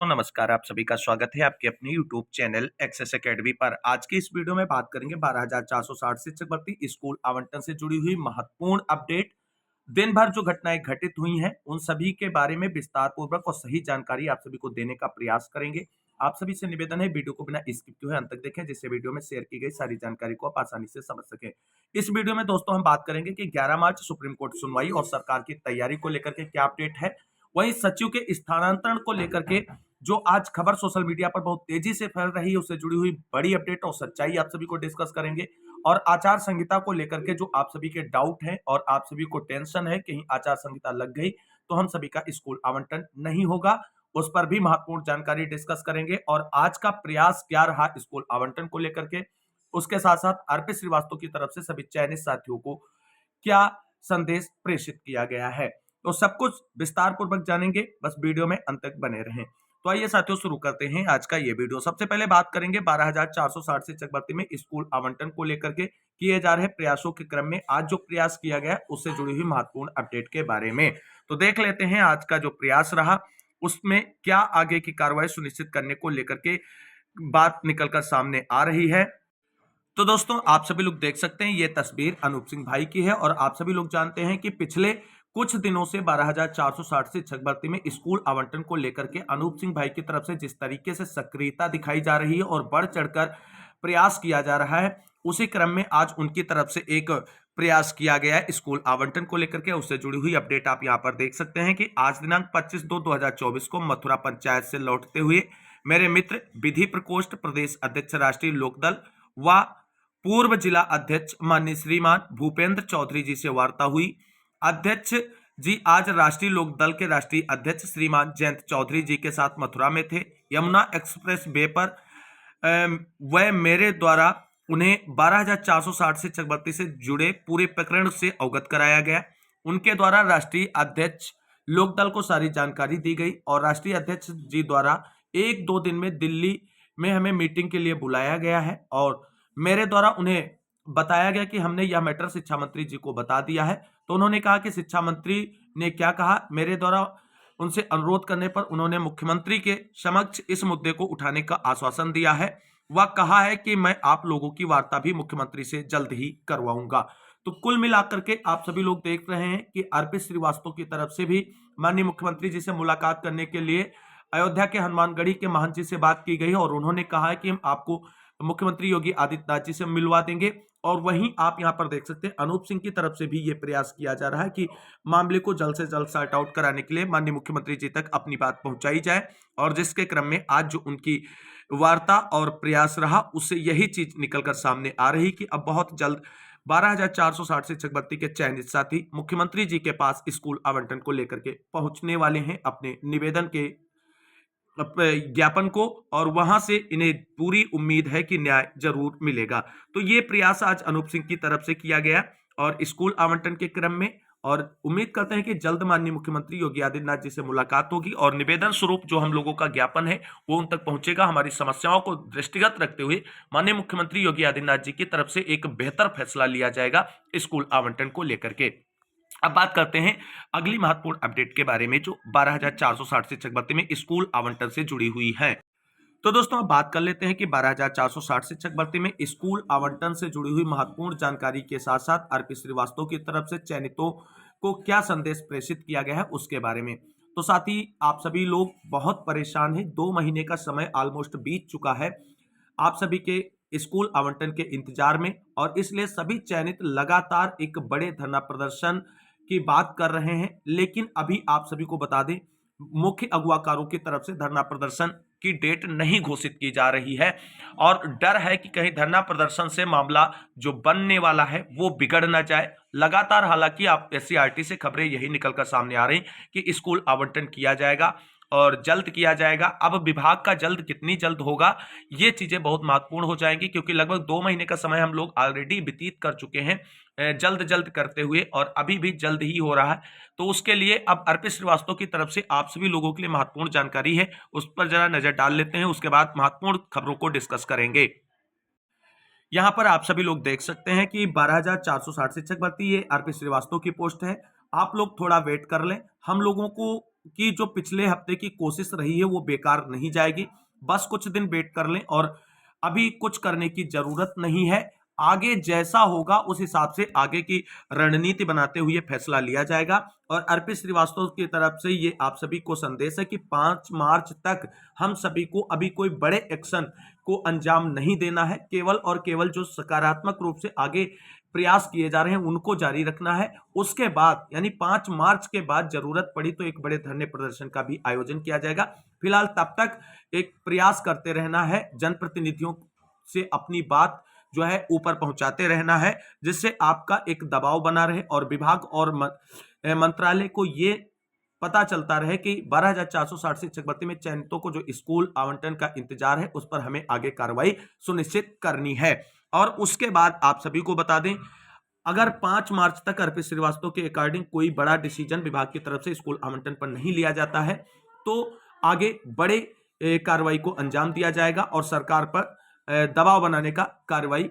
तो नमस्कार, आप सभी का स्वागत है आपके अपने यूट्यूब चैनल एक्सेस एकेडमी पर। आज की इस वीडियो में बात करेंगे 12,460 शिक्षक भर्ती स्कूल आवंटन से जुड़ी हुई महत्वपूर्ण अपडेट। दिन भर जो घटनाएं घटित हुई हैं उन सभी के बारे में विस्तार पूर्वक और सही जानकारी आप सभी को देने का प्रयास करेंगे। आप सभी से निवेदन है वीडियो को बिना स्किप किए अंत तक देखें, जिससे वीडियो में शेयर की गई सारी जानकारी को आप आसानी से समझ सकें। इस वीडियो में दोस्तों हम बात करेंगे कि 11 मार्च सुप्रीम कोर्ट सुनवाई और सरकार की तैयारी को लेकर के क्या अपडेट है। वहीं सचिव के स्थानांतरण को लेकर के जो आज खबर सोशल मीडिया पर बहुत तेजी से फैल रही है उससे जुड़ी हुई बड़ी अपडेट और सच्चाई आप सभी को डिस्कस करेंगे। और आचार संहिता को लेकर के जो आप सभी के डाउट हैं और आप सभी को टेंशन है कहीं आचार संहिता लग गई तो हम सभी का स्कूल आवंटन नहीं होगा, उस पर भी महत्वपूर्ण जानकारी डिस्कस करेंगे। और आज का प्रयास क्या रहा स्कूल आवंटन को लेकर के, उसके साथ साथ अर्पित श्रीवास्तव की तरफ से सभी चयनित साथियों को क्या संदेश प्रेषित किया गया है, तो सब कुछ विस्तार पूर्वक जानेंगे। बस वीडियो में अंत तक बने रहें। तो आइए साथियों शुरू करते हैं आज का ये वीडियो। सबसे पहले बात करेंगे 12,460 शिक्षक भर्ती में स्कूल आवंटन को लेकर के किए जा रहे प्रयासों के क्रम में आज जो प्रयास किया गया उससे जुड़ी हुई महत्वपूर्ण अपडेट के बारे में। तो देख लेते हैं आज का जो प्रयास रहा उसमें क्या आगे की कार्रवाई सुनिश्चित करने को लेकर के बात निकलकर सामने आ रही है। तो दोस्तों आप सभी लोग देख सकते हैं ये तस्वीर अनूप सिंह भाई की है और आप सभी लोग जानते हैं कि पिछले कुछ दिनों से 12,460 शिक्षक भर्ती में स्कूल आवंटन को लेकर के अनूप सिंह भाई की तरफ से जिस तरीके से सक्रियता दिखाई जा रही है और बढ़ चढ़कर प्रयास किया जा रहा है, उसी क्रम में आज उनकी तरफ से एक प्रयास किया गया है स्कूल आवंटन को लेकर के। उससे जुड़ी हुई अपडेट आप यहाँ पर देख सकते हैं कि आज दिनांक 25/2/2024 को मथुरा पंचायत से लौटते हुए मेरे मित्र विधि प्रकोष्ठ प्रदेश अध्यक्ष राष्ट्रीय लोकदल व पूर्व जिला अध्यक्ष माननीय श्रीमान भूपेंद्र चौधरी जी से वार्ता हुई। अध्यक्ष जी आज राष्ट्रीय लोकदल के राष्ट्रीय अध्यक्ष श्रीमान जयंत चौधरी जी के साथ मथुरा में थे। यमुना एक्सप्रेस वे पर वह मेरे द्वारा उन्हें 12,460 शिक्षक भर्ती से जुड़े पूरे प्रकरण से अवगत कराया गया। उनके द्वारा राष्ट्रीय अध्यक्ष लोकदल को सारी जानकारी दी गई और राष्ट्रीय अध्यक्ष जी द्वारा 1-2 दिन में दिल्ली में हमें मीटिंग के लिए बुलाया गया है और मेरे द्वारा उन्हें बताया गया कि हमने यह मैटर शिक्षा मंत्री जी को बता दिया है। तो उन्होंने कहा कि शिक्षा मंत्री ने क्या कहा, मेरे द्वारा उनसे अनुरोध करने पर उन्होंने मुख्यमंत्री के समक्ष इस मुद्दे को उठाने का आश्वासन दिया है। वह कहा है कि मैं आप लोगों की वार्ता भी मुख्यमंत्री से जल्द ही करवाऊंगा। तो कुल मिलाकर के आप सभी लोग देख रहे हैं कि अर्पित श्रीवास्तव की तरफ से भी माननीय मुख्यमंत्री जी से मुलाकात करने के लिए अयोध्या के हनुमानगढ़ी के महंत जी से बात की गई और उन्होंने कहा है कि हम आपको मुख्यमंत्री योगी आदित्यनाथ जी से मिलवा देंगे। और वहीं आप यहां पर देख सकते हैं अनूप सिंह की तरफ से भी यह प्रयास किया जा रहा है कि मामले को जल्द से जल्द सॉर्ट आउट कराने के लिए माननीय मुख्यमंत्री जी तक अपनी बात पहुंचाई जाए। और जिसके क्रम में आज जो उनकी वार्ता और प्रयास रहा उससे यही चीज निकलकर सामने आ रही कि अब बहुत जल्द 12,460 शिक्षक भर्ती के चयनित साथी मुख्यमंत्री जी के पास स्कूल आवंटन को लेकर के पहुंचने वाले हैं अपने निवेदन के ज्ञापन को, और वहां से इन्हें पूरी उम्मीद है कि न्याय जरूर मिलेगा। तो ये प्रयास आज अनूप सिंह की तरफ से किया गया और स्कूल आवंटन के क्रम में, और उम्मीद करते हैं कि जल्द माननीय मुख्यमंत्री योगी आदित्यनाथ जी से मुलाकात होगी और निवेदन स्वरूप जो हम लोगों का ज्ञापन है वो उन तक पहुंचेगा। हमारी समस्याओं को दृष्टिगत रखते हुए माननीय मुख्यमंत्री योगी आदित्यनाथ जी की तरफ से एक बेहतर फैसला लिया जाएगा स्कूल आवंटन को लेकर के। अब बात करते हैं अगली महत्वपूर्ण अपडेट के बारे में जो 12,460 शिक्षक भर्ती में स्कूल आवंटन से जुड़ी हुई है। तो दोस्तों अब बात कर लेते हैं कि 12,460 शिक्षक भर्ती में स्कूल आवंटन से जुड़ी हुई महत्वपूर्ण जानकारी के साथ साथ अर्पित श्रीवास्तव की तरफ से चयनितों को क्या संदेश प्रेषित किया गया है उसके बारे में। तो साथ ही आप सभी लोग बहुत परेशान हैं, 2 महीने का समय ऑलमोस्ट बीत चुका है आप सभी के स्कूल आवंटन के इंतजार में, और इसलिए सभी चयनित लगातार एक बड़े धरना प्रदर्शन की बात कर रहे हैं। लेकिन अभी आप सभी को बता दें मुख्य अगुवाकारों की तरफ से धरना प्रदर्शन की डेट नहीं घोषित की जा रही है और डर है कि कहीं धरना प्रदर्शन से मामला जो बनने वाला है वो बिगड़ ना जाए। लगातार हालांकि आप एससीईआरटी से खबरें यही निकलकर सामने आ रही कि स्कूल आवंटन किया जाएगा और जल्द किया जाएगा। अब विभाग का जल्द कितनी जल्द होगा ये चीजें बहुत महत्वपूर्ण हो जाएंगी क्योंकि लगभग 2 महीने का समय हम लोग ऑलरेडी व्यतीत कर चुके हैं जल्द जल्द करते हुए, और अभी भी जल्द ही हो रहा है। तो उसके लिए अब अर्पित श्रीवास्तव की तरफ से आप सभी लोगों के लिए महत्वपूर्ण जानकारी है, उस पर जरा नजर डाल लेते हैं, उसके बाद महत्वपूर्ण खबरों को डिस्कस करेंगे। यहां पर आप सभी लोग देख सकते हैं कि 12,460 शिक्षक भर्ती ये अर्पित श्रीवास्तव की पोस्ट है। आप लोग थोड़ा वेट कर लें, हम लोगों को की जो पिछले हफ्ते की कोशिश रही है वो बेकार नहीं जाएगी। बस कुछ दिन वेट कर लें और अभी कुछ करने की जरूरत नहीं है। आगे जैसा होगा उस हिसाब से आगे की रणनीति बनाते हुए फैसला लिया जाएगा। और अर्पित श्रीवास्तव की तरफ से ये आप सभी को संदेश है कि 5 मार्च तक हम सभी को अभी कोई बड़े एक्शन को अंजाम नहीं देना है। केवल और केवल जो सकारात्मक रूप से आगे प्रयास किए जा रहे हैं उनको जारी रखना है। उसके बाद यानी 5 मार्च के बाद जरूरत पड़ी तो एक बड़े धरने प्रदर्शन का भी आयोजन किया जाएगा। फिलहाल तब तक एक प्रयास करते रहना है, जनप्रतिनिधियों से अपनी बात जो है ऊपर पहुंचाते रहना है, जिससे आपका एक दबाव बना रहे और विभाग और मंत्रालय को ये पता चलता रहे कि 12,460 शिक्षक भर्ती में चयनितों को जो स्कूल आवंटन का इंतजार है उस पर हमें आगे कार्रवाई सुनिश्चित करनी है। और उसके बाद आप सभी को बता दें, अगर 5 मार्च तक अर्पित श्रीवास्तव के अकॉर्डिंग कोई बड़ा डिसीजन विभाग की तरफ से स्कूल आवंटन पर नहीं लिया जाता है तो आगे बड़े कार्रवाई को अंजाम दिया जाएगा और सरकार पर दबाव बनाने का कार्रवाई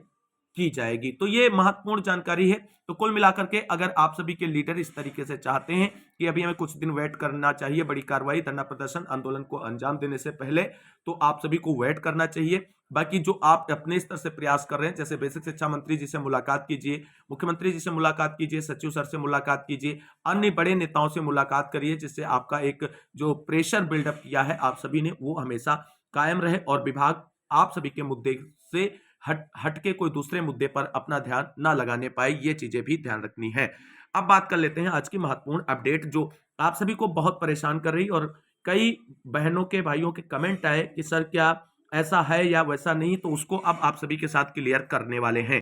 की जाएगी। तो ये महत्वपूर्ण जानकारी है। तो कुल मिलाकर के अगर आप सभी के लीडर इस तरीके से चाहते हैं कि अभी हमें कुछ दिन वेट करना चाहिए, बड़ी कार्रवाई, धरना प्रदर्शन, आंदोलन को अंजाम देने से पहले, तो आप सभी को वेट करना चाहिए। बाकी जो आप अपने स्तर से प्रयास कर रहे हैं, जैसे बेसिक शिक्षा मंत्री जी से मुलाकात कीजिए, मुख्यमंत्री जी से मुलाकात कीजिए, सचिव सर से मुलाकात कीजिए, अन्य बड़े नेताओं से मुलाकात करिए, जिससे आपका एक जो प्रेशर बिल्डअप किया है आप सभी ने वो हमेशा कायम रहे और विभाग आप सभी के मुद्दे से हट के कोई दूसरे मुद्दे पर अपना ध्यान ना लगाने पाए। ये चीजें भी ध्यान रखनी है। अब बात कर लेते हैं आज की महत्वपूर्ण अपडेट जो आप सभी को बहुत परेशान कर रही और कई बहनों के भाइयों के कमेंट आए कि सर क्या ऐसा है या वैसा नहीं, तो उसको अब आप सभी के साथ क्लियर करने वाले हैं।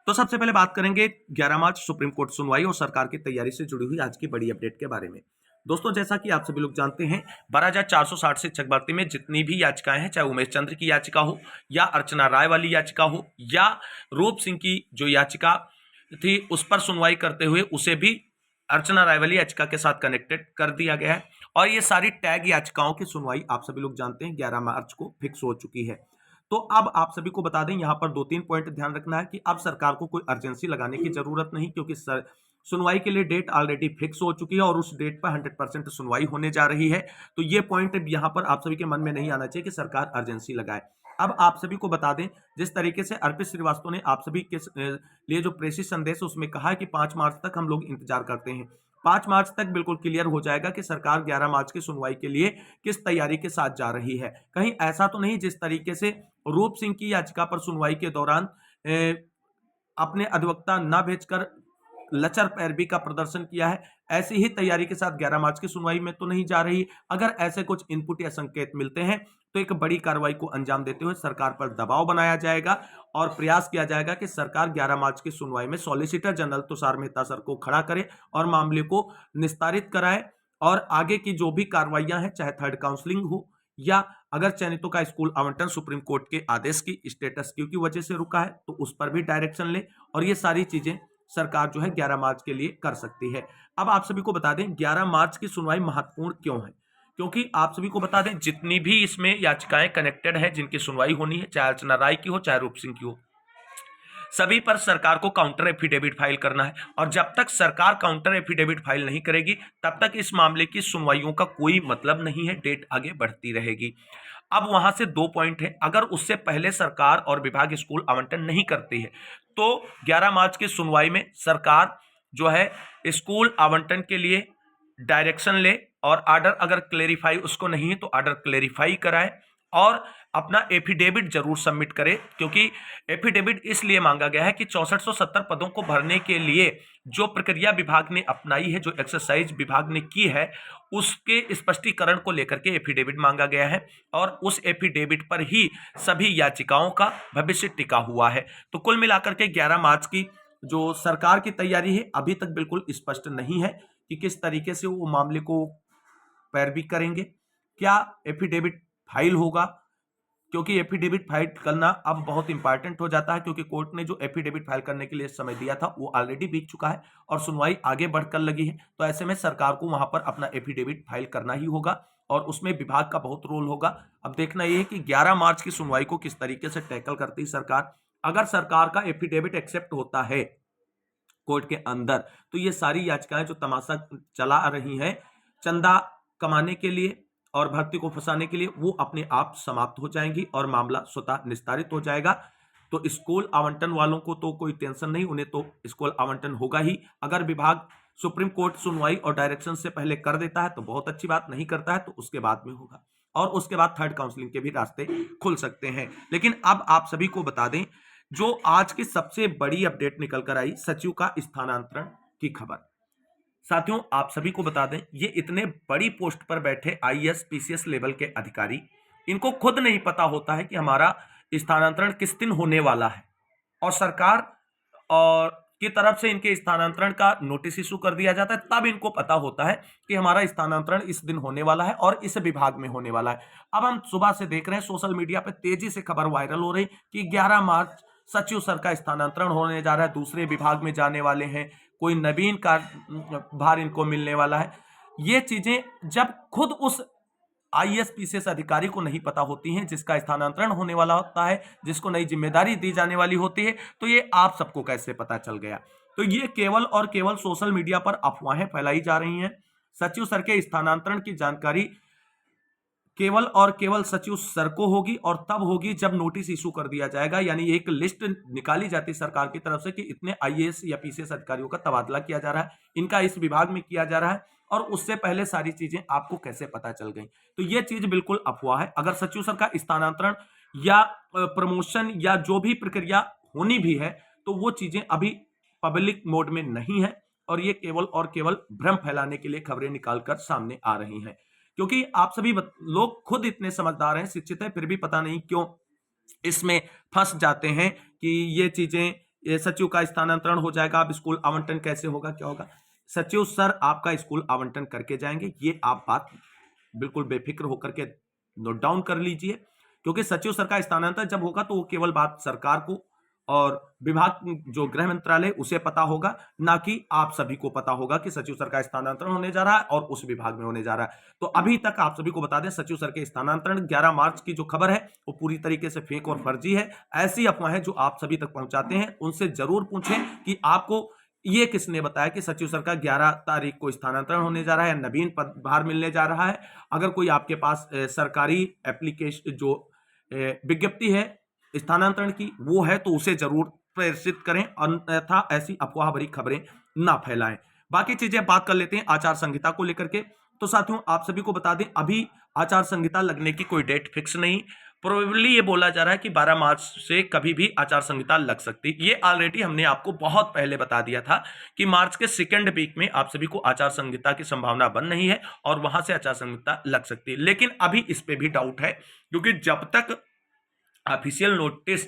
तो सबसे पहले बात करेंगे 11 मार्च सुप्रीम कोर्ट सुनवाई और सरकार की तैयारी से जुड़ी हुई आज की बड़ी अपडेट के बारे में। दोस्तों जैसा कि आप सभी लोग जानते हैं 12,460 शिक्षक भर्ती में जितनी भी याचिकाएं हैं, चाहे उमेश चंद्र की याचिका हो या अर्चना राय वाली याचिका हो या रूप सिंह की जो याचिका थी उस पर सुनवाई करते हुए उसे भी अर्चना राय वाली याचिका के साथ कनेक्टेड कर दिया गया है। और ये सारी टैग याचिकाओं की सुनवाई आप सभी लोग जानते हैं 11 मार्च को फिक्स हो चुकी है। तो अब आप सभी को बता दें, यहां पर 2-3 पॉइंट ध्यान रखना है कि अब सरकार को कोई अर्जेंसी लगाने की जरूरत नहीं, क्योंकि सुनवाई के लिए डेट ऑलरेडी फिक्स हो चुकी है और उस डेट पर 100% सुनवाई होने जा रही है। तो ये पॉइंट यहां पर आप सभी के मन में नहीं आना चाहिए कि सरकार अर्जेंसी लगाए। अब आप सभी को बता दें, जिस तरीके से अर्पित श्रीवास्तव ने आप सभी के लिए जो प्रेषित संदेश है उसमें कहा है कि 5 मार्च तक हम लोग इंतजार करते हैं। 5 मार्च तक बिल्कुल क्लियर हो जाएगा कि सरकार 11 मार्च की सुनवाई के लिए किस तैयारी के साथ जा रही है। कहीं ऐसा तो नहीं जिस तरीके से रूप सिंह की याचिका पर सुनवाई के दौरान अपने अधिवक्ता न भेजकर लचर पैरवी का प्रदर्शन किया है, ऐसी ही तैयारी के साथ 11 मार्च की सुनवाई में तो नहीं जा रही। अगर ऐसे कुछ इनपुट या संकेत मिलते हैं तो एक बड़ी कार्रवाई को अंजाम देते हुए सरकार पर दबाव बनाया जाएगा और प्रयास किया जाएगा कि सरकार 11 मार्च की सुनवाई में solicitor general Tushar Mehta sir को खड़ा करे और मामले को निस्तारित कराए। और आगे की जो भी कार्रवाइयां हैं, चाहे थर्ड काउंसलिंग हो या अगर चयनितों का स्कूल आवंटन सुप्रीम कोर्ट के आदेश की स्टेटस क्यू की वजह से रुका है तो उस पर भी डायरेक्शन ले, और ये सारी चीजें सरकार जो है 11 मार्च के लिए कर सकती है। अब आप सभी को बता दें 11 मार्च की सुनवाई महत्वपूर्ण क्यों है, क्योंकि आप सभी को बता दें जितनी भी इसमें याचिकाएं कनेक्टेड है जिनकी सुनवाई होनी है, चाहे अर्चना राय की हो चाहे रूप सिंह की हो, सभी पर सरकार को काउंटर एफिडेविट फाइल करना है। और जब तक सरकार काउंटर एफिडेविट फाइल नहीं करेगी तब तक इस मामले की सुनवाइयों का कोई मतलब नहीं है, डेट आगे बढ़ती रहेगी। अब वहां से 2 पॉइंट है, अगर उससे पहले सरकार और विभाग स्कूल आवंटन नहीं करती है तो 11 मार्च की सुनवाई में सरकार जो है स्कूल आवंटन के लिए डायरेक्शन ले और ऑर्डर अगर क्लेरिफाई उसको नहीं है तो ऑर्डर क्लेरिफाई कराए और अपना एफिडेविट जरूर सबमिट करे। क्योंकि एफिडेविट इसलिए मांगा गया है कि 6470 पदों को भरने के लिए जो प्रक्रिया विभाग ने अपनाई है, जो एक्सरसाइज विभाग ने की है, उसके स्पष्टीकरण को लेकर के एफिडेविट मांगा गया है और उस एफिडेविट पर ही सभी याचिकाओं का भविष्य टिका हुआ है। तो कुल मिलाकर के 11 मार्च की जो सरकार की तैयारी है अभी तक बिल्कुल स्पष्ट नहीं है कि किस तरीके से वो मामले को पैरवी करेंगे, क्या एफिडेविट फाइल होगा, क्योंकि एफिडेविट फाइल करना अब बहुत इंपॉर्टेंट हो जाता है, क्योंकि कोर्ट ने जो एफिडेविट फाइल करने के लिए समय दिया था वो ऑलरेडी बीत चुका है और सुनवाई आगे बढ़कर लगी है। तो ऐसे में सरकार को वहां पर अपना एफिडेविट फाइल करना ही होगा और उसमें विभाग का बहुत रोल होगा। अब देखना यह है कि 11 मार्च की सुनवाई को किस तरीके से टैकल करती है सरकार। अगर सरकार का एफिडेविट एक्सेप्ट होता है कोर्ट के अंदर तो ये सारी याचिकाएं जो तमाशा चला रही हैं, चंदा कमाने के लिए और भर्ती को फंसाने के लिए वो अपने आप समाप्त हो जाएंगी और मामला स्वतः निस्तारित हो जाएगा। तो स्कूल आवंटन वालों को तो कोई टेंशन नहीं, उन्हें तो स्कूल आवंटन होगा ही। अगर विभाग सुप्रीम कोर्ट सुनवाई और डायरेक्शन से पहले कर देता है तो बहुत अच्छी बात, नहीं करता है तो उसके बाद में होगा और उसके बाद थर्ड काउंसलिंग के भी रास्ते खुल सकते हैं। लेकिन अब आप सभी को बता दें, जो आज की सबसे बड़ी अपडेट निकल कर आई, सचिव का स्थानांतरण की खबर। साथियों, आप सभी को बता दें, ये इतने बड़ी पोस्ट पर बैठे आईएएस पीसीएस लेवल के अधिकारी, इनको खुद नहीं पता होता है कि हमारा स्थानांतरण किस दिन होने वाला है और सरकार और की तरफ से इनके स्थानांतरण का नोटिस इशू कर दिया जाता है, तब इनको पता होता है कि हमारा स्थानांतरण इस दिन होने वाला है और इस विभाग में होने वाला है। अब हम सुबह से देख रहे हैं सोशल मीडिया पर तेजी से खबर वायरल हो रही कि 11 मार्च सचिव सर का स्थानांतरण होने जा रहा है, दूसरे विभाग में जाने वाले हैं, कोई नवीन कार्यभार इनको मिलने वाला है। ये चीजें जब खुद उस आईएएस पीसीएस अधिकारी को नहीं पता होती हैं, जिसका स्थानांतरण होने वाला होता है, जिसको नई जिम्मेदारी दी जाने वाली होती है, तो ये आप सबको कैसे पता चल गया? तो ये केवल और केवल सोशल मीडिया पर अफवाहें फैलाई जा रही हैं। सचिव सर के स्थानांतरण की जानकारी केवल और केवल सचिव सर को होगी और तब होगी जब नोटिस इशू कर दिया जाएगा, यानी एक लिस्ट निकाली जाती है सरकार की तरफ से कि इतने आईएएस या पीसीएस अधिकारियों का तबादला किया जा रहा है, इनका इस विभाग में किया जा रहा है, और उससे पहले सारी चीजें आपको कैसे पता चल गई? तो ये चीज बिल्कुल अफवाह है। अगर सचिव सर का स्थानांतरण या प्रमोशन या जो भी प्रक्रिया होनी भी है, तो वो चीजें अभी पब्लिक मोड में नहीं है और ये केवल और केवल भ्रम फैलाने के लिए खबरें निकालकर सामने आ रही हैं। क्योंकि आप सभी लोग खुद इतने समझदार हैं, शिक्षित हैं, फिर भी पता नहीं क्यों इसमें फंस जाते हैं कि ये चीजें, ये सचिव का स्थानांतरण हो जाएगा, अब स्कूल आवंटन कैसे होगा, क्या होगा? सचिव सर आपका स्कूल आवंटन करके जाएंगे, ये आप बात बिल्कुल बेफिक्र होकर के नोट डाउन कर लीजिए। क्योंकि सचिव सर का स्थानांतरण जब होगा तो वो केवल बात सरकार को और विभाग जो गृह मंत्रालय उसे पता होगा, ना कि आप सभी को पता होगा कि सचिव सर का स्थानांतरण होने जा रहा है और उस विभाग में होने जा रहा है। तो अभी तक आप सभी को बता दें, सचिव सर के स्थानांतरण 11 मार्च की जो खबर है वो पूरी तरीके से फेक और फर्जी है। ऐसी अफवाहें जो आप सभी तक पहुंचाते हैं उनसे जरूर पूछें कि आपको ये किसने बताया कि सचिव सर का 11 तारीख को स्थानांतरण होने जा रहा है, नवीन पदभार मिलने जा रहा है। अगर कोई आपके पास सरकारी एप्लीकेशन जो विज्ञप्ति है स्थानांतरण की वो है तो उसे जरूर प्रेषित करें, अन्यथा ऐसी अफवाह भरी खबरें ना फैलाएं। बाकी चीजें बात कर लेते हैं आचार संहिता को लेकर के। तो साथियों, आप सभी को बता दें, अभी आचार संहिता लगने की कोई डेट फिक्स नहीं। प्रोबेबली ये बोला जा रहा है कि 12 मार्च से कभी भी आचार संहिता लग सकती। ये ऑलरेडी हमने आपको बहुत पहले बता दिया था कि मार्च के सेकेंड वीक में आप सभी को आचार संहिता की संभावना बन रही है और वहां से आचार संहिता लग सकती है। लेकिन अभी इस पे भी डाउट है, क्योंकि जब तक ऑफिशियल नोटिस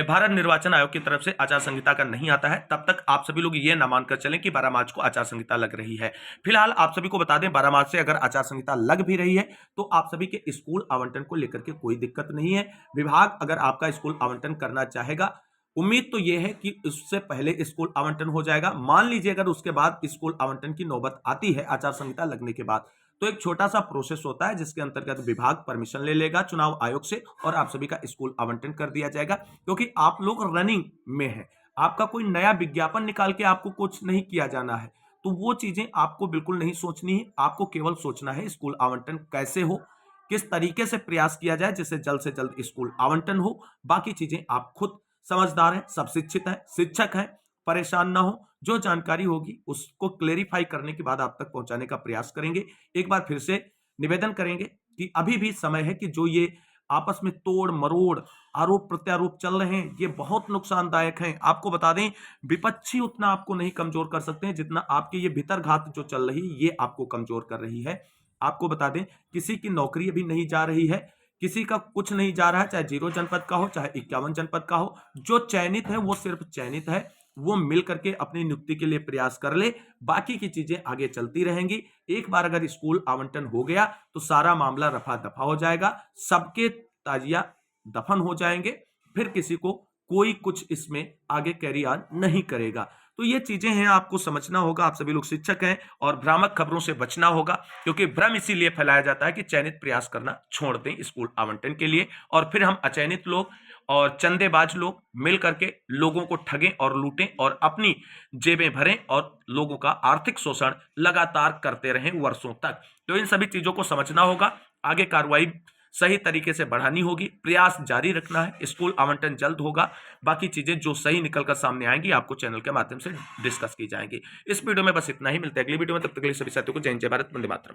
भारत निर्वाचन आयोग की तरफ से आचार संहिता का नहीं आता है, तब तक आप सभी लोग ये ना मानकर चलें कि 12 मार्च को आचार संहिता लग रही है। फिलहाल आप सभी को बता दें, 12 मार्च से अगर आचार संहिता लग भी रही है तो आप सभी के स्कूल आवंटन को लेकर के कोई दिक्कत नहीं है। विभाग अगर आपका स्कूल आवंटन करना चाहेगा, उम्मीद तो यह है कि उससे पहले स्कूल आवंटन हो जाएगा। मान लीजिए अगर उसके बाद स्कूल आवंटन की नौबत आती है आचार संहिता लगने के बाद, तो एक छोटा सा प्रोसेस होता है जिसके अंतर्गत विभाग परमिशन ले लेगा चुनाव आयोग से और आप सभी का स्कूल आवंटन कर दिया जाएगा। क्योंकि आप लोग रनिंग में हैं, आपका कोई नया विज्ञापन निकाल के आपको कुछ नहीं किया जाना है, तो वो चीजें आपको बिल्कुल नहीं सोचनी है। आपको केवल सोचना है स्कूल आवंटन कैसे हो, किस तरीके से प्रयास किया जाए जिससे जल्द से जल्द स्कूल आवंटन हो। बाकी चीजें आप खुद समझदार हैं, सब शिक्षित हैं, शिक्षक हैं, परेशान ना हो। जो जानकारी होगी उसको क्लेरिफाई करने के बाद आप तक पहुंचाने का प्रयास करेंगे। एक बार फिर से निवेदन करेंगे कि अभी भी समय है कि जो ये आपस में तोड़ मरोड़ आरोप प्रत्यारोप चल रहे हैं, ये बहुत नुकसानदायक हैं। आपको बता दें, विपक्षी उतना आपको नहीं कमजोर कर सकते हैं जितना आपके ये भीतरघात जो चल रही है ये आपको कमजोर कर रही है। आपको बता दें, किसी की नौकरी अभी नहीं जा रही है, किसी का कुछ नहीं जा रहा है, चाहे 0 जनपद का हो चाहे 51 जनपद का हो। जो चयनित है वो सिर्फ चयनित है, वो मिल करके अपनी नियुक्ति के लिए प्रयास कर ले, बाकी की चीजें आगे चलती रहेंगी। एक बार अगर स्कूल आवंटन हो गया तो सारा मामला रफा दफा हो जाएगा, सबके ताजिया दफन हो जाएंगे, फिर किसी को कोई कुछ इसमें आगे कैरी ऑन नहीं करेगा। तो ये चीजें हैं, आपको समझना होगा। आप सभी लोग शिक्षक हैं और भ्रामक खबरों से बचना होगा, क्योंकि भ्रम इसीलिए फैलाया जाता है कि चयनित प्रयास करना छोड़ दें स्कूल आवंटन के लिए, और फिर हम अचयनित लोग और चंदेबाज लोग मिल करके लोगों को ठगें और लूटें और अपनी जेबें भरें और लोगों का आर्थिक शोषण लगातार करते रहें वर्षों तक। तो इन सभी चीजों को समझना होगा, आगे कार्रवाई सही तरीके से बढ़ानी होगी, प्रयास जारी रखना है, स्कूल आवंटन जल्द होगा। बाकी चीजें जो सही निकलकर सामने आएंगी आपको चैनल के माध्यम से डिस्कस की जाएंगी। इस वीडियो में बस इतना ही, मिलते हैं अगली वीडियो में, तब तक के लिए सभी साथियों को जय हिंद, जय भारत, वंदे मातरम।